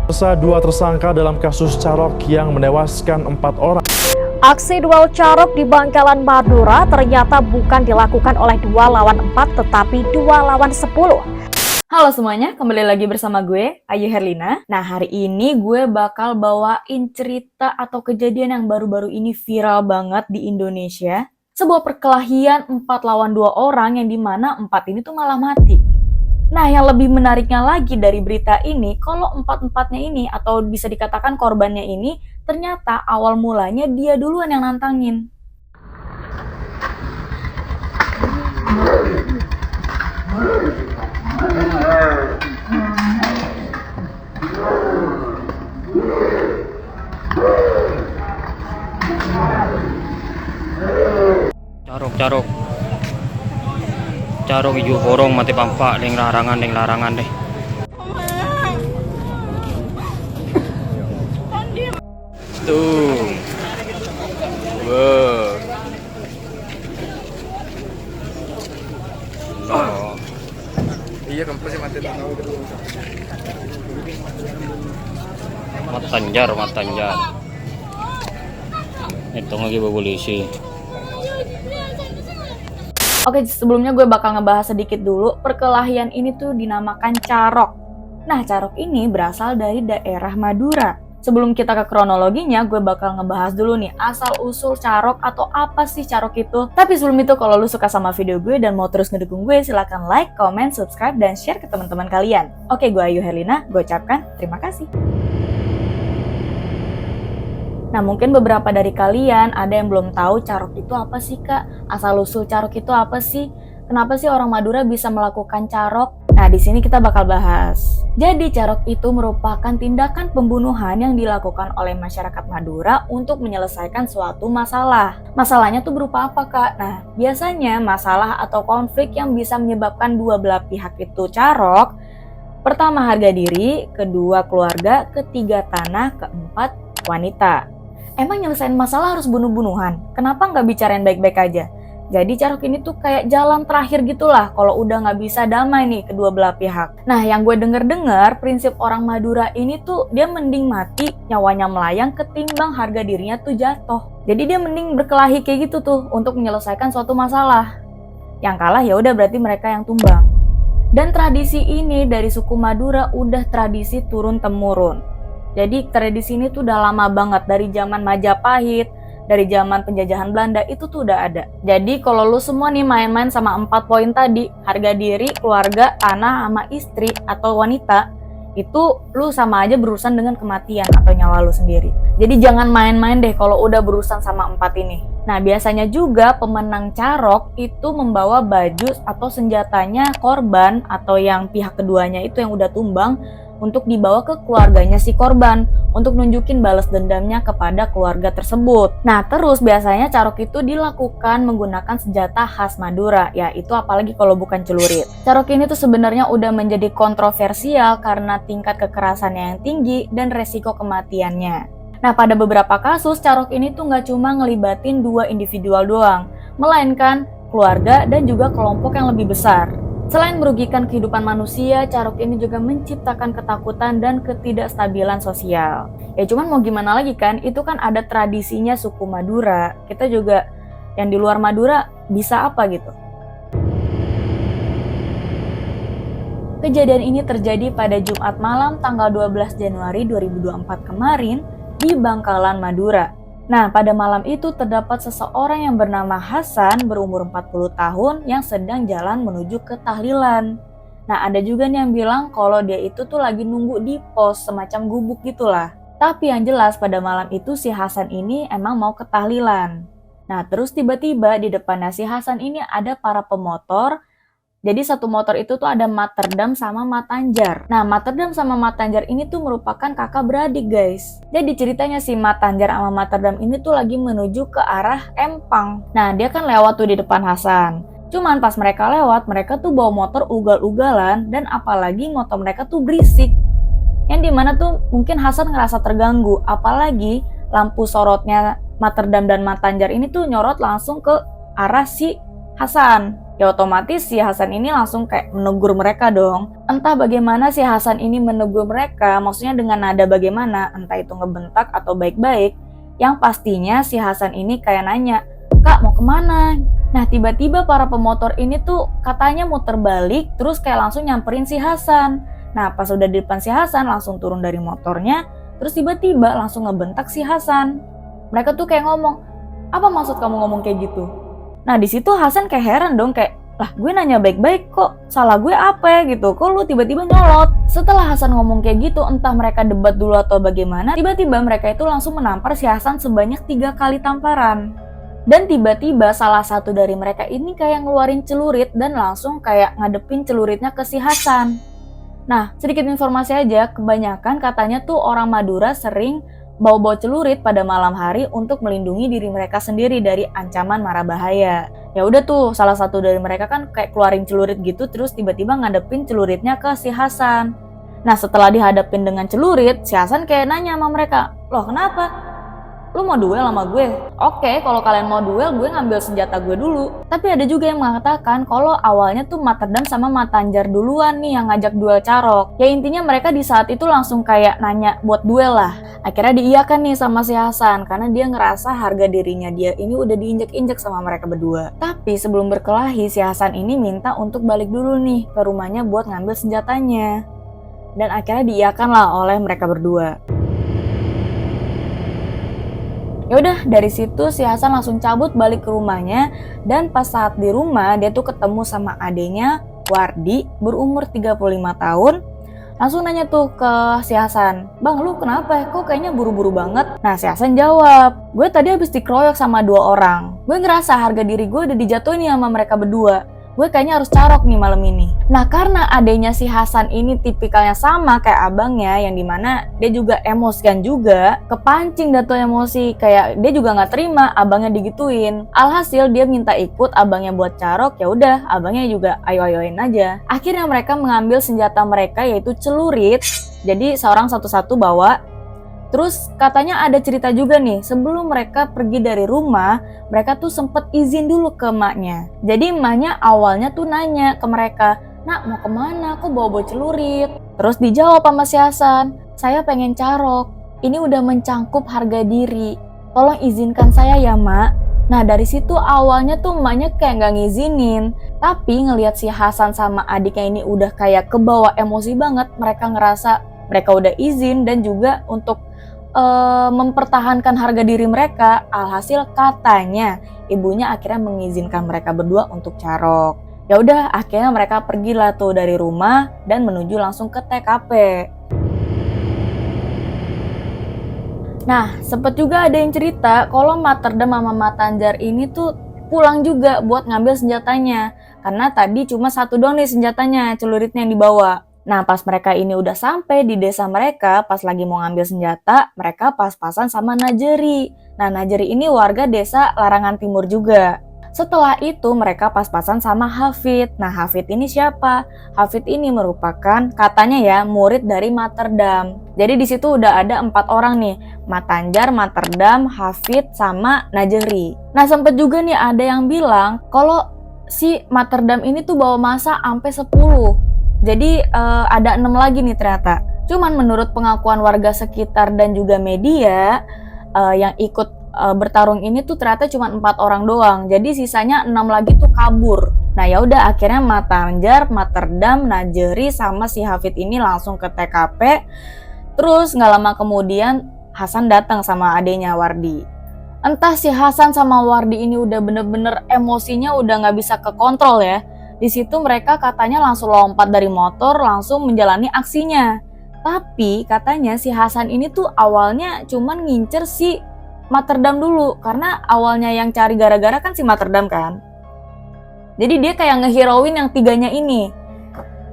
Dua tersangka dalam kasus carok yang menewaskan 4 orang. Aksi duel carok di Bangkalan Madura ternyata bukan dilakukan oleh 2 lawan 4 tetapi 2 lawan 10. Halo semuanya, kembali lagi bersama gue, Ayu Herlina. Nah, hari ini gue bakal bawain cerita atau kejadian yang baru-baru ini viral banget di Indonesia. Sebuah perkelahian 4 lawan 2 orang yang dimana 4 ini tuh malah mati. Nah, yang lebih menariknya lagi dari berita ini, kalau 4-4-nya ini atau bisa dikatakan korbannya ini, ternyata awal mulanya dia duluan yang nantangin. Carok hijau horong mati pampak deng larangan deh. Tuh. Wow. Oh. Iya kampus yang mati tahu dulu. Matanjar. Itu lagi polisi. Oke, sebelumnya gue bakal ngebahas sedikit dulu. Perkelahian ini tuh dinamakan carok. Nah, carok ini berasal dari daerah Madura. Sebelum kita ke kronologinya, gue bakal ngebahas dulu nih asal-usul carok atau apa sih carok itu. Tapi sebelum itu, kalau lu suka sama video gue dan mau terus ngedukung gue, silahkan like, comment, subscribe, dan share ke teman-teman kalian. Oke, gue Ayu Herlina, gue ucapkan terima kasih. Nah, mungkin beberapa dari kalian ada yang belum tahu carok itu apa sih, Kak? Asal-usul carok itu apa sih? Kenapa sih orang Madura bisa melakukan carok? Nah, di sini kita bakal bahas. Jadi, carok itu merupakan tindakan pembunuhan yang dilakukan oleh masyarakat Madura untuk menyelesaikan suatu masalah. Masalahnya tuh berupa apa, Kak? Nah, biasanya masalah atau konflik yang bisa menyebabkan dua belah pihak itu carok. Pertama, harga diri. Kedua, keluarga. Ketiga, tanah. Keempat, wanita. Emang nyelesain masalah harus bunuh-bunuhan? Kenapa nggak bicarain baik-baik aja? Jadi carok ini tuh kayak jalan terakhir gitulah kalau udah nggak bisa damai nih kedua belah pihak. Nah, yang gue denger-dengar prinsip orang Madura ini tuh dia mending mati nyawanya melayang ketimbang harga dirinya tuh jatuh. Jadi dia mending berkelahi kayak gitu tuh untuk menyelesaikan suatu masalah. Yang kalah ya udah berarti mereka yang tumbang. Dan tradisi ini dari suku Madura udah tradisi turun-temurun. Jadi tradisi ini tuh udah lama banget, dari zaman Majapahit, dari zaman penjajahan Belanda itu tuh udah ada. Jadi kalau lu semua nih main-main sama 4 poin tadi, harga diri, keluarga, tanah, sama istri atau wanita, itu lu sama aja berurusan dengan kematian atau nyawa lu sendiri. Jadi jangan main-main deh kalau udah berurusan sama 4 ini. Nah, biasanya juga pemenang carok itu membawa baju atau senjatanya korban atau yang pihak keduanya itu yang udah tumbang untuk dibawa ke keluarganya si korban untuk nunjukin balas dendamnya kepada keluarga tersebut. Nah, terus biasanya carok itu dilakukan menggunakan senjata khas Madura, yaitu apalagi kalau bukan celurit. Carok ini tuh sebenarnya udah menjadi kontroversial karena tingkat kekerasannya yang tinggi dan resiko kematiannya. Nah, pada beberapa kasus carok ini tuh nggak cuma ngelibatin 2 individual doang, melainkan keluarga dan juga kelompok yang lebih besar. Selain merugikan kehidupan manusia, carok ini juga menciptakan ketakutan dan ketidakstabilan sosial. Ya cuman mau gimana lagi kan, itu kan ada tradisinya suku Madura. Kita juga yang di luar Madura bisa apa gitu. Kejadian ini terjadi pada Jumat malam tanggal 12 Januari 2024 kemarin di Bangkalan, Madura. Nah, pada malam itu terdapat seseorang yang bernama Hasan berumur 40 tahun yang sedang jalan menuju ke tahlilan. Nah, ada juga nih yang bilang kalau dia itu tuh lagi nunggu di pos semacam gubuk gitulah. Tapi yang jelas pada malam itu si Hasan ini emang mau ke tahlilan. Nah, terus tiba-tiba di depannya si Hasan ini ada para pemotor. Jadi satu motor itu tuh ada Materdam sama Matanjar. Nah, Materdam sama Matanjar ini tuh merupakan kakak beradik, guys. Jadi ceritanya si Matanjar sama Materdam ini tuh lagi menuju ke arah Empang. Nah, dia kan lewat tuh di depan Hasan. Cuman pas mereka lewat, mereka tuh bawa motor ugal-ugalan dan apalagi motor mereka tuh berisik. Yang dimana tuh mungkin Hasan ngerasa terganggu, apalagi lampu sorotnya Materdam dan Matanjar ini tuh nyorot langsung ke arah si Hasan. Ya otomatis si Hasan ini langsung kayak menegur mereka dong. Entah bagaimana si Hasan ini menegur mereka, maksudnya dengan nada bagaimana, entah itu ngebentak atau baik-baik. Yang pastinya si Hasan ini kayak nanya, "Kak, mau kemana?" Nah tiba-tiba para pemotor ini tuh katanya muter balik, terus kayak langsung nyamperin si Hasan. Nah pas udah di depan si Hasan langsung turun dari motornya, terus tiba-tiba langsung ngebentak si Hasan. Mereka tuh kayak ngomong, "Apa maksud kamu ngomong kayak gitu?" Nah di situ Hasan kayak heran dong, kayak, "Lah gue nanya baik-baik kok, salah gue apa ya gitu, kok lu tiba-tiba nyolot?" Setelah Hasan ngomong kayak gitu, entah mereka debat dulu atau bagaimana, tiba-tiba mereka itu langsung menampar si Hasan sebanyak 3 kali tamparan. Dan tiba-tiba salah satu dari mereka ini kayak ngeluarin celurit dan langsung kayak ngadepin celuritnya ke si Hasan. Nah sedikit informasi aja, kebanyakan katanya tuh orang Madura sering bawa-bawa celurit pada malam hari untuk melindungi diri mereka sendiri dari ancaman mara bahaya. Ya udah tuh, salah satu dari mereka kan kayak keluarin celurit gitu, terus tiba-tiba ngadepin celuritnya ke si Hasan. Nah setelah dihadapin dengan celurit, si Hasan kayak nanya sama mereka, "Loh kenapa? Lu mau duel sama gue? Oke, kalau kalian mau duel, gue ngambil senjata gue dulu." Tapi ada juga yang mengatakan kalau awalnya tuh Materdam sama Matanjar duluan nih yang ngajak duel Carok. Ya intinya mereka di saat itu langsung kayak nanya buat duel lah. Akhirnya diiyakan nih sama si Hasan karena dia ngerasa harga dirinya dia ini udah diinjek-injek sama mereka berdua. Tapi sebelum berkelahi, si Hasan ini minta untuk balik dulu nih ke rumahnya buat ngambil senjatanya. Dan akhirnya diiyakan lah oleh mereka berdua. Ya udah dari situ si Hasan langsung cabut balik ke rumahnya, dan pas saat di rumah dia tuh ketemu sama adenya Wardi berumur 35 tahun. Langsung nanya tuh ke si Hasan, "Bang, lu kenapa? Kok kayaknya buru-buru banget?" Nah si Hasan jawab, "Gue tadi habis dikeroyok sama 2 orang. Gue ngerasa harga diri gue udah dijatuhin nih sama mereka berdua. Gue kayaknya harus carok nih malam ini." Nah karena adenya si Hasan ini tipikalnya sama kayak abangnya, yang dimana dia juga emosian juga, kepancing dah tuh emosi, kayak dia juga nggak terima abangnya digituin. Alhasil dia minta ikut abangnya buat carok. Ya udah, abangnya juga ayo-ayoin aja. Akhirnya mereka mengambil senjata mereka yaitu celurit. Jadi seorang satu-satu bawa. Terus katanya ada cerita juga nih, sebelum mereka pergi dari rumah, mereka tuh sempet izin dulu ke emaknya. Jadi emaknya awalnya tuh nanya ke mereka, "Nak, mau kemana? Kok bawa-bawa celurit?" Terus dijawab sama si Hasan, "Saya pengen carok. Ini udah mencangkup harga diri. Tolong izinkan saya ya, Mak." Nah dari situ awalnya tuh emaknya kayak nggak ngizinin. Tapi ngelihat si Hasan sama adiknya ini udah kayak kebawa emosi banget, mereka ngerasa mereka udah izin dan juga untuk mempertahankan harga diri mereka. Alhasil katanya ibunya akhirnya mengizinkan mereka berdua untuk carok. Ya udah, akhirnya mereka pergilah tuh dari rumah dan menuju langsung ke TKP. Nah, sempet juga ada yang cerita kalau Materdam sama Matanjar ini tuh pulang juga buat ngambil senjatanya. Karena tadi cuma satu doang nih senjatanya, celuritnya yang dibawa. Nah pas mereka ini udah sampai di desa mereka, pas lagi mau ngambil senjata, mereka pas-pasan sama Najeri. Nah Najeri ini warga desa Larangan Timur juga. Setelah itu mereka pas-pasan sama Hafid. Nah Hafid ini siapa? Hafid ini merupakan katanya ya murid dari Materdam. Jadi di situ udah ada 4 orang nih, Matanjar, Materdam, Hafid, sama Najeri. Nah sempet juga nih ada yang bilang kalau si Materdam ini tuh bawa massa sampai 10. Jadi ada 6 lagi nih ternyata. Cuman menurut pengakuan warga sekitar dan juga media yang ikut bertarung ini tuh ternyata cuma 4 orang doang. Jadi sisanya 6 lagi tuh kabur. Nah ya udah akhirnya Matanjar, Materdam, Najeri sama si Hafid ini langsung ke TKP. Terus nggak lama kemudian Hasan datang sama adenya Wardi. Entah si Hasan sama Wardi ini udah bener-bener emosinya udah nggak bisa kekontrol ya. Di situ mereka katanya langsung lompat dari motor, langsung menjalani aksinya. Tapi katanya si Hasan ini tuh awalnya cuman ngincer si Materdam dulu, karena awalnya yang cari gara-gara kan si Materdam kan. Jadi dia kayak ngeheroin yang 3-nya ini.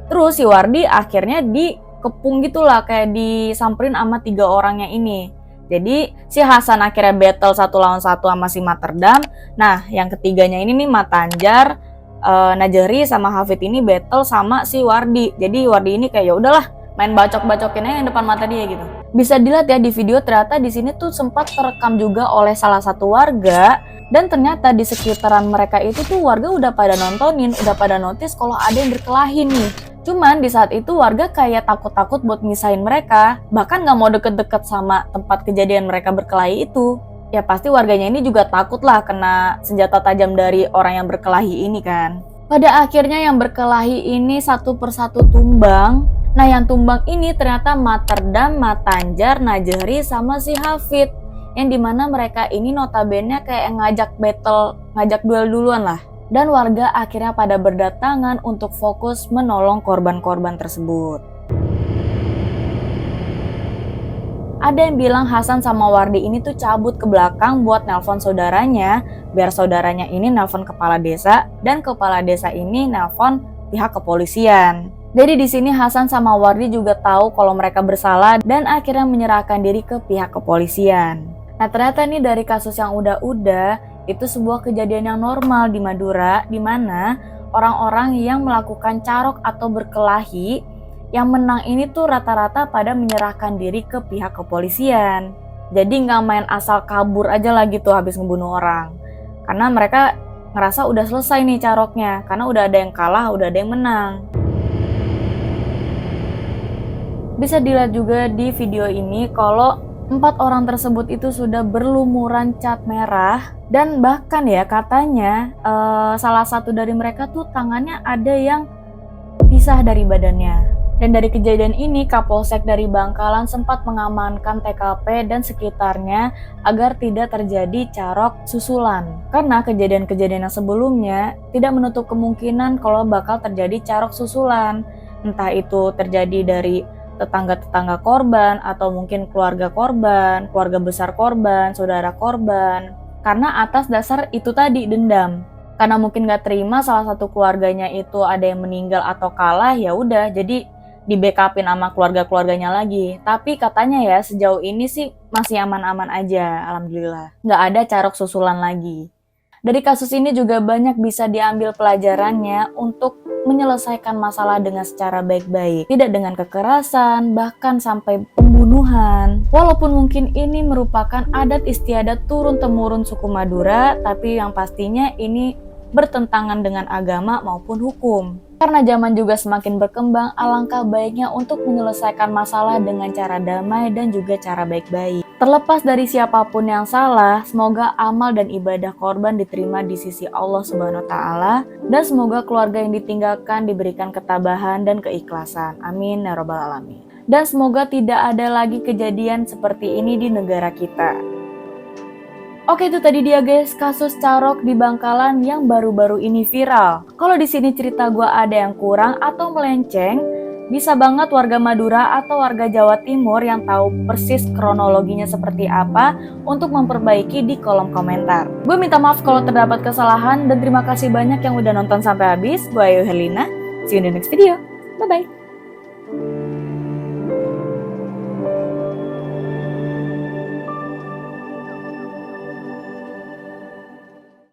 Terus si Wardi akhirnya dikepung gitulah, kayak disamperin sama 3 orangnya ini. Jadi si Hasan akhirnya battle 1 lawan 1 sama si Materdam. Nah yang ketiganya ini nih Matanjar, Najeri sama Hafid ini battle sama si Wardi. Jadi Wardi ini kayak ya udahlah main bacok-bacokin aja yang depan mata dia gitu. Bisa dilihat ya di video, ternyata di sini tuh sempat terekam juga oleh salah satu warga, dan ternyata di sekitaran mereka itu tuh warga udah pada nontonin, udah pada notice kalau ada yang berkelahi nih. Cuman di saat itu warga kayak takut-takut buat misahin mereka, bahkan nggak mau deket-deket sama tempat kejadian mereka berkelahi itu. Ya pasti warganya ini juga takut lah kena senjata tajam dari orang yang berkelahi ini kan. Pada akhirnya yang berkelahi ini satu persatu tumbang. Nah yang tumbang ini ternyata Materdam, Matanjar, Najeri, sama si Hafid. Yang dimana mereka ini notabene kayak ngajak battle, ngajak duel duluan lah. Dan warga akhirnya pada berdatangan untuk fokus menolong korban-korban tersebut. Ada yang bilang Hasan sama Wardi ini tuh cabut ke belakang buat nelpon saudaranya, biar saudaranya ini nelpon kepala desa, dan kepala desa ini nelpon pihak kepolisian. Jadi di sini Hasan sama Wardi juga tahu kalau mereka bersalah dan akhirnya menyerahkan diri ke pihak kepolisian. Nah ternyata nih dari kasus yang udah-udah, itu sebuah kejadian yang normal di Madura, di mana orang-orang yang melakukan carok atau berkelahi, yang menang ini tuh rata-rata pada menyerahkan diri ke pihak kepolisian. Jadi nggak main asal kabur aja lah gitu habis ngebunuh orang. Karena mereka ngerasa udah selesai nih caroknya, karena udah ada yang kalah, udah ada yang menang. Bisa dilihat juga di video ini kalau 4 orang tersebut itu sudah berlumuran cat merah, dan bahkan ya katanya salah satu dari mereka tuh tangannya ada yang pisah dari badannya. Dan dari kejadian ini Kapolsek dari Bangkalan sempat mengamankan TKP dan sekitarnya agar tidak terjadi carok susulan. Karena kejadian-kejadian yang sebelumnya tidak menutup kemungkinan kalau bakal terjadi carok susulan. Entah itu terjadi dari tetangga-tetangga korban, atau mungkin keluarga korban, keluarga besar korban, saudara korban. Karena atas dasar itu tadi, dendam. Karena mungkin gak terima salah satu keluarganya itu ada yang meninggal atau kalah, ya udah jadi di backupin sama keluarga-keluarganya lagi. Tapi katanya ya sejauh ini sih masih aman-aman aja, alhamdulillah. Gak ada carok susulan lagi. Dari kasus ini juga banyak bisa diambil pelajarannya untuk menyelesaikan masalah dengan secara baik-baik, tidak dengan kekerasan, bahkan sampai pembunuhan. Walaupun mungkin ini merupakan adat istiadat turun-temurun suku Madura, tapi yang pastinya ini bertentangan dengan agama maupun hukum. Karena zaman juga semakin berkembang, alangkah baiknya untuk menyelesaikan masalah dengan cara damai dan juga cara baik-baik. Terlepas dari siapapun yang salah, semoga amal dan ibadah korban diterima di sisi Allah Subhanahu wa Ta'ala, dan semoga keluarga yang ditinggalkan diberikan ketabahan dan keikhlasan. Amin ya rabbal alamin. Dan semoga tidak ada lagi kejadian seperti ini di negara kita. Oke, itu tadi dia guys, kasus carok di Bangkalan yang baru-baru ini viral. Kalau di sini cerita gue ada yang kurang atau melenceng, bisa banget warga Madura atau warga Jawa Timur yang tahu persis kronologinya seperti apa untuk memperbaiki di kolom komentar. Gue minta maaf kalau terdapat kesalahan dan terima kasih banyak yang udah nonton sampai habis. Gue Ayu Herlina, see you in the next video. Bye-bye.